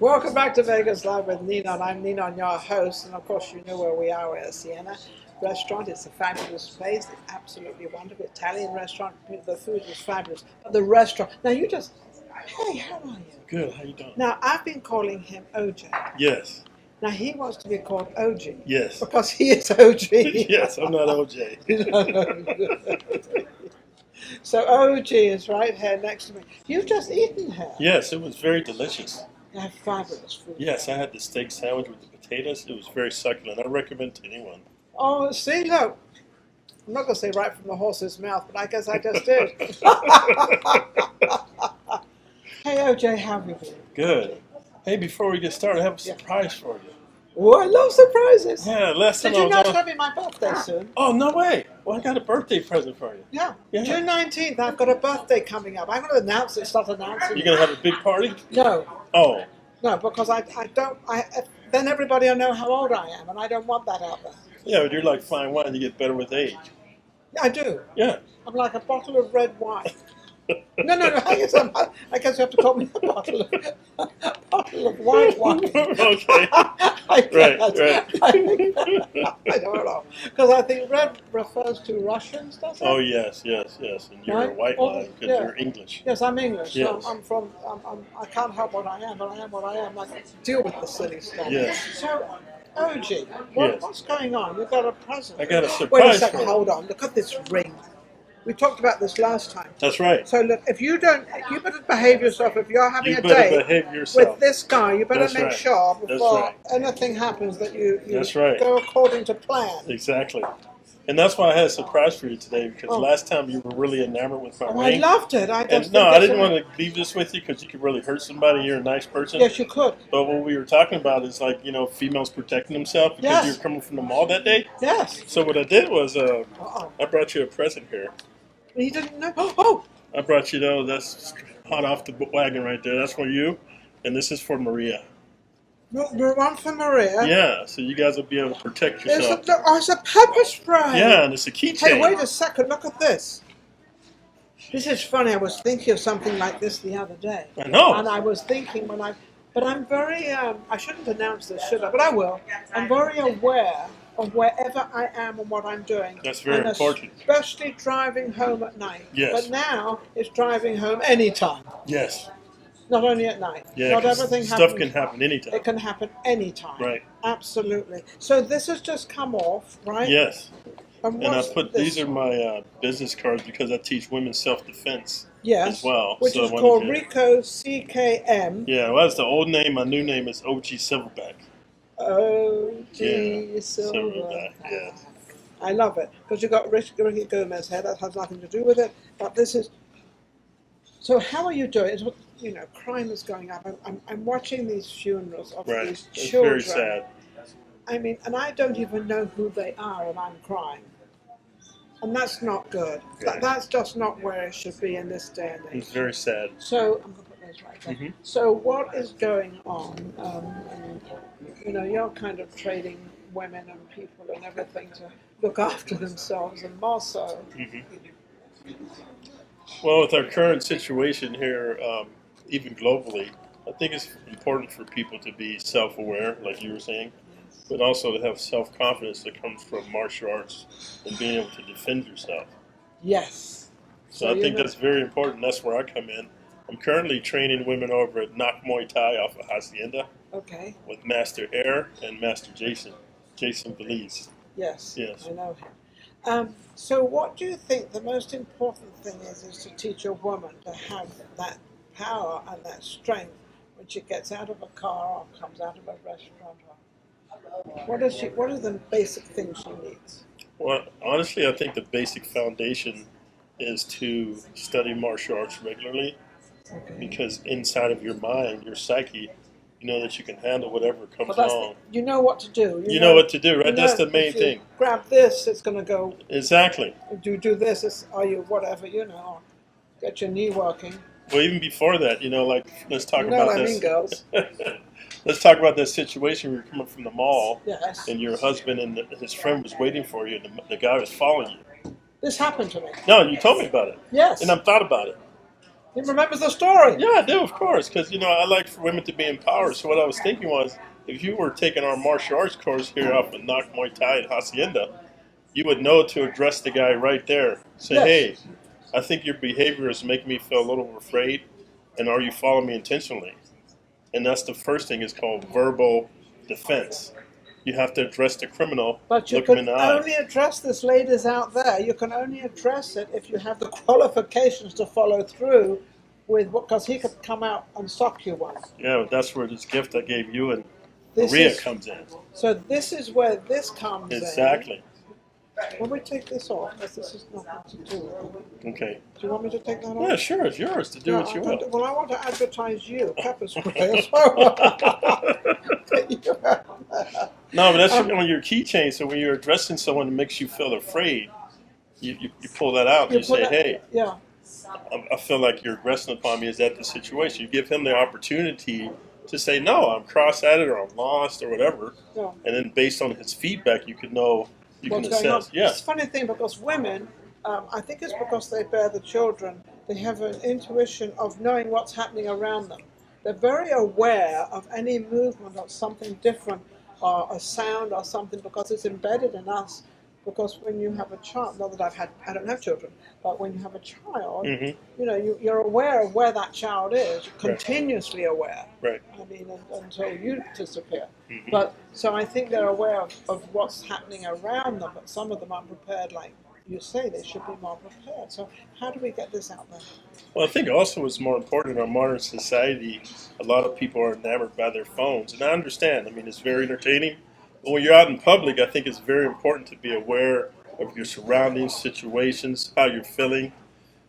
Welcome back to Vegas Live with Nina. I'm Nina, I'm your host, and of course you know where we are. We're at Sienna Restaurant. It's a fabulous place. It's absolutely wonderful. Italian restaurant. The food is fabulous. But the restaurant. Now hey, how are you? Good. How you doing? Now I've been calling him OJ. Yes. Now he wants to be called OG. Yes. Because he is OG. Yes, I'm not OJ. So OG is right here next to me. You've just eaten here. Yes, it was very delicious. They have fabulous food. Yes, I had the steak sandwich with the potatoes. It was very succulent. I recommend to anyone. Oh, see, look. I'm not going to say right from the horse's mouth, but I guess I just did. Hey, OJ, how have you been? Good. Hey, before we get started, I have a surprise for you. Oh, I love surprises. Yeah, last time Did you know I it's was going to be my birthday soon? Oh, no way. Well, I got a birthday present for you. Yeah. Yeah. June 19th, I've got a birthday coming up. I'm going to announce it, start announcing You're it. going to have a big party? No. Oh. No, because then everybody will know how old I am, and I don't want that out there. Yeah, but you're like fine wine. You get better with age. I do. Yeah. I'm like a bottle of red wine. No. I guess you have to call me a bottle of white wine. Okay. I Right. don't know. Because I think red refers to Russians, does it? Oh, yes. And you're Right? a white wine because Yeah. you're English. Yes, I'm English. Yes. So I can't help what I am, but I am what I am. I deal with the silly stuff. Yes. So, OG, Yes. what's going on? You've got a present. I got a Wait a surprise second, for you. hold on. Look at this ring. We talked about this last time. That's right. So look, if you don't, you better behave yourself. If you're having You a better date behave yourself. with this guy, you better That's make right. sure That's before right. anything happens that you That's right. go according to plan. Exactly. And that's why I had a surprise for you today, because last time you were really enamored with my Oh, I ring. loved it. I didn't want to leave this with you because you could really hurt somebody. You're a nice person. Yes, you could. But what we were talking about is like, females protecting themselves because Yes. you're coming from the mall that day. Yes. So what I did was Uh-oh. I brought you a present here. You didn't know? Oh! I brought you, that's hot off the wagon right there. That's for you. And this is for Maria. The one for Maria. Yeah, so you guys will be able to protect yourself. It's a pepper spray. Yeah, and it's a keychain. Hey, wait a second. Look at this. This is funny. I was thinking of something like this the other day. I know. And I was thinking but I'm very, I shouldn't announce this, should I? But I will. I'm very aware of wherever I am and what I'm doing. That's very important. Especially driving home at night. Yes. But now it's driving home anytime. Yes. Not only at night. Yeah, Not 'cause everything stuff happens. can happen anytime. It can happen anytime. Right. Absolutely. So this has just come off, right? Yes. And And I what's put this? these are my business cards because I teach women self-defense Yes, as well. which So is I wanted called to- Rico CKM. Yeah, well, that's the old name. My new name is OG Silverback. OG Yeah, Silver. Silverback, yes. I love it because you've got Ricky Gomez here. That has nothing to do with it. But this is. So how are you doing? It's, crime is going up. I'm watching these funerals of Right. these It's children. very sad. I mean, and I don't even know who they are, and I'm crying. And that's not good. Right. That's just not where it should be in this day and age. It's very sad. So I'm going to put those right there. Mhm. So what is going on? You're kind of trading women and people and everything to look after themselves, and more so. Well, with our current situation here, even globally, I think it's important for people to be self-aware, like you were saying, but also to have self-confidence that comes from martial arts and being able to defend yourself. Yes. So I think that's very important. That's where I come in. I'm currently training women over at Knock Muay Thai off of Hacienda Okay. with Master Air and Master Jason Belize. Yes. Yes. I know him. So what do you think the most important thing is to teach a woman to have that power and that strength when she gets out of a car or comes out of a restaurant? What are the basic things she needs? Well, honestly, I think the basic foundation is to study martial arts regularly, Okay. because inside of your mind, your psyche, you know that you can handle whatever comes Well, along. you know what to do. You know what to do, right? you That's know the main if you thing. Grab this, it's going to go. Exactly. Do this, are you whatever, or get your knee working. Well, even before that, let's talk You know about what I this. mean, girls. Let's talk about that situation where you're coming from the mall Yes. and your husband and his friend was waiting for you and the guy was following you. This happened to me. No, you told me about it. Yes. And I've thought about it. He remembers the story. Yeah, I do, of course, because I like for women to be empowered. So what I was thinking was, if you were taking our martial arts course here up in Knock Muay Thai in Hacienda, you would know to address the guy right there. Say, Yes. hey, I think your behavior is making me feel a little afraid, and are you following me intentionally? And that's the first thing is called verbal defense. You have to address the criminal, But you look him in can the only eye. address this, ladies out there. You can only address it if you have the qualifications to follow through with what, because he could come out and sock you one. Yeah, that's where this gift I gave you and This Maria is comes in. so. This is where this comes in. Exactly. When we take this off, because this is nothing to do with it. Okay. Do you want me to take that off? Yeah, sure, it's yours to do No, what you I will. don't- Well, I want to advertise you, pepper spray as well. No, but that's on your keychain. So when you're addressing someone that makes you feel afraid, you pull that out and you say, hey, yeah. I feel like you're aggressing upon me. Is that the situation? You give him the opportunity to say, no, I'm cross at it or I'm lost or whatever. Yeah. And then based on his feedback, you can know, you What's can going on. assess. Yeah. It's a funny thing because women, I think it's because they bear the children, they have an intuition of knowing what's happening around them. They're very aware of any movement of something different or a sound or something because it's embedded in us. Because when you have a child, not that I don't have children, but when you have a child, you're aware of where that child is, continuously aware. Right. I mean, until you disappear. Mm-hmm. But so I think they're aware of what's happening around them, but some of them aren't prepared. Like you say, they should be more prepared. So how do we get this out there? Well, I think also what's more important in our modern society, a lot of people are enamored by their phones. And I understand. I mean, it's very entertaining. But when you're out in public, I think it's very important to be aware of your surroundings, situations, how you're feeling.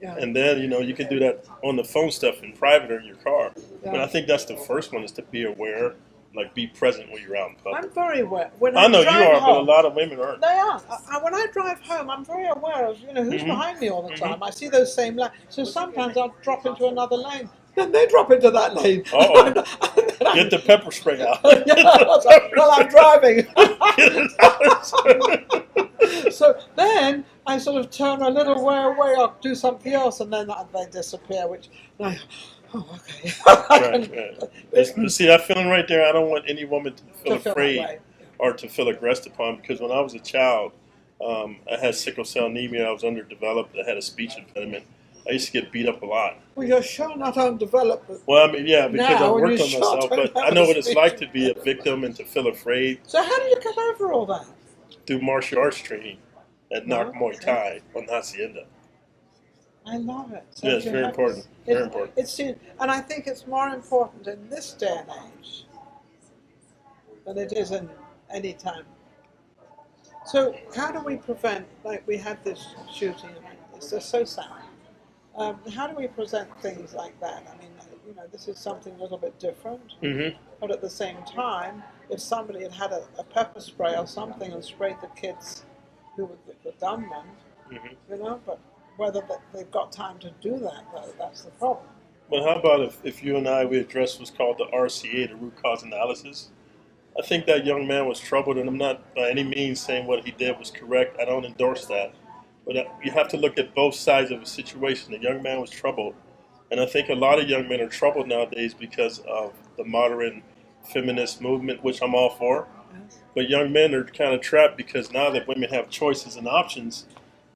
Yeah. And then, you can do that on the phone stuff in private or in your car. Yeah. But I think that's the first one is to be aware, like be present when you're out in public. I'm very aware. When I know you drive are, home, but a lot of women aren't. They are. When I drive home, I'm very aware of who's behind me all the time. I see those same lanes. So sometimes I'll drop into another lane. Then they drop into that lane. Uh-oh. Get the pepper spray out. While I'm driving. So then I sort of turn a little way away, I'll do something else, and then they disappear, which, okay. Right. But see, that feeling right there, I don't want any woman to feel afraid or to feel aggressed upon, because when I was a child, I had sickle cell anemia, I was underdeveloped, I had a speech impediment. I used to get beat up a lot. Well, you're sure not undeveloped. Well, I mean, yeah, because I worked on sure myself, but I know what it's like to be a victim and to feel afraid. So how do you get over all that? Through martial arts training at Knock Muay Thai on Hacienda. I love it. So yeah, it's very important. Very important. And I think it's more important in this day and age than it is in any time. So how do we prevent, like we had this shooting, it's just so sad. How do we present things like that? I mean, this is something a little bit different, but at the same time, if somebody had had a pepper spray or something and sprayed the kids who were the gunmen, but whether they've got time to do that, though, that's the problem. Well, how about if you and we address what's called the RCA, the root cause analysis? I think that young man was troubled, and I'm not by any means saying what he did was correct. I don't endorse that. But you have to look at both sides of the situation. The young man was troubled. And I think a lot of young men are troubled nowadays because of the modern feminist movement, which I'm all for. Yes. But young men are kind of trapped because now that women have choices and options,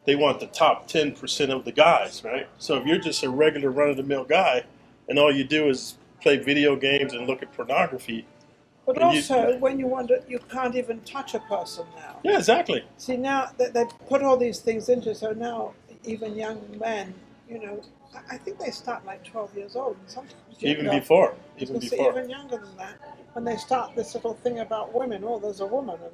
they want the top 10% of the guys, right? So if you're just a regular run-of-the-mill guy and all you do is play video games and look at pornography, but also, when you wonder, you can't even touch a person now. Yeah, exactly. See, now they put all these things into, so now even young men, I think they start like 12 years old. And sometimes even before. Even younger than that, when they start this little thing about women, there's a woman. And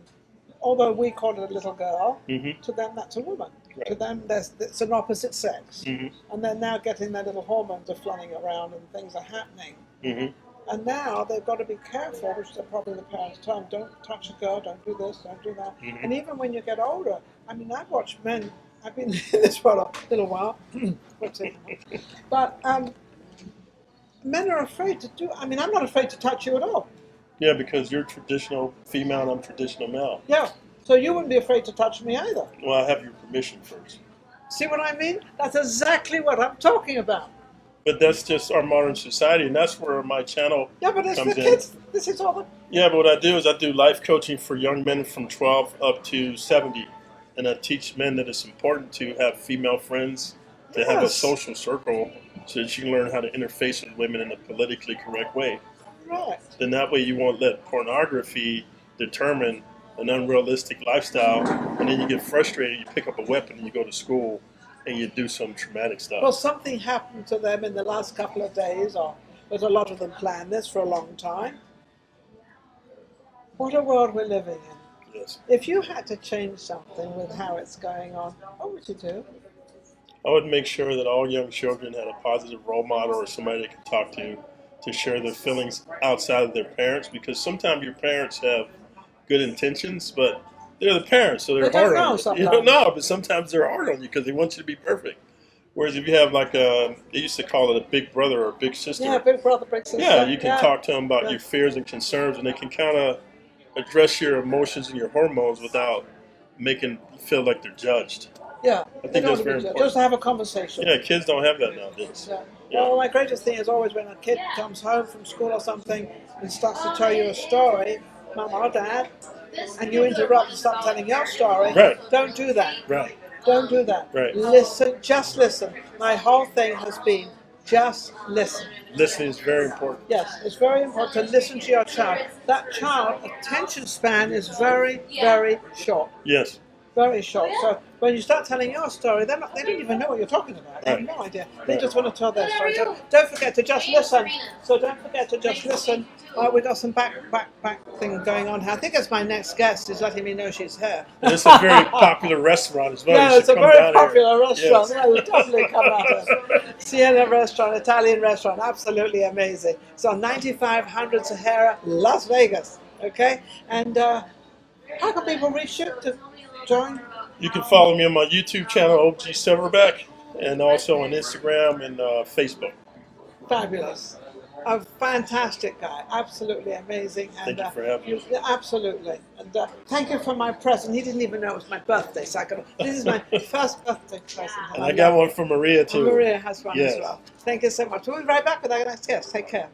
although we call it a little girl, to them that's a woman. Right. To them, it's an opposite sex. And they're now getting their little hormones are flooding around and things are happening. And now they've got to be careful, which they're probably the parents tell them, don't touch a girl, don't do this, don't do that. And even when you get older, I mean, I've watched men, I've been in this for a little while, but men are afraid to do, I'm not afraid to touch you at all. Yeah, because you're traditional female and I'm traditional male. Yeah, so you wouldn't be afraid to touch me either. Well, I have your permission first. See what I mean? That's exactly what I'm talking about. But that's just our modern society, and that's where my channel Yeah, but it's for comes in. kids. This is all the. Yeah, but what I do is I do life coaching for young men from 12 up to 70. And I teach men that it's important to have female friends, to have a Yes. social circle, so that you can learn how to interface with women in a politically correct way. Right. Then that way you won't let pornography determine an unrealistic lifestyle, and then you get frustrated, you pick up a weapon, and you go to school, and you do some traumatic Well, stuff. something happened to them in the last couple of days, or there's a lot of them planned this for a long time. What a world we're living in. Yes. If you had to change something with how it's going on, what would you do? I would make sure that all young children had a positive role model or somebody they could talk to share their feelings outside of their parents, because sometimes your parents have good intentions, but they're the parents, so they're They don't hard on know you. sometimes. You don't know, but sometimes they're hard on you because they want you to be perfect. Whereas if you have like they used to call it a big brother or a big sister. Yeah, big brother, big sister. Yeah, you can talk to them about Yeah. your fears and concerns, and they can kind of address your emotions and your hormones without making feel like they're judged. Yeah, I think that's very important. just to have a conversation. Yeah, kids don't have that nowadays. Yeah. Yeah. Well, my greatest thing is always when a kid comes home from school or something and starts to tell you a story, Mum or Dad, and you interrupt and start telling your story. Right. Don't do that. Right. Don't do that. Right. Listen, just listen. My whole thing has been just listen. Listening is very important. Yes, it's very important to listen to your child. That child attention span is very, very short. Yes. Very short. So when you start telling your story, they don't even know what you're talking about. They have no idea. They just want to tell their story. So don't forget to just listen. So don't forget to just listen. We've got some back thing going on here. I think it's my next guest is letting me know she's here. And it's a very popular restaurant as well. Yeah, You it's a should come very down here. popular restaurant. Yes. Yeah, we'll definitely come out here. Sienna restaurant, Italian restaurant, absolutely amazing. It's on 9500 Sahara, Las Vegas. Okay? And how can people reach you to join? You can follow me on my YouTube channel, OG Silverback, and also on Instagram and Facebook. Fabulous. A fantastic guy, absolutely amazing. And, Thank you for having me. Absolutely. And thank you for my present. He didn't even know it was my birthday, so this is my first birthday present. And I got one from Maria too. Maria has one Yes. as well. Thank you so much. We'll be right back with our next guest. Take care.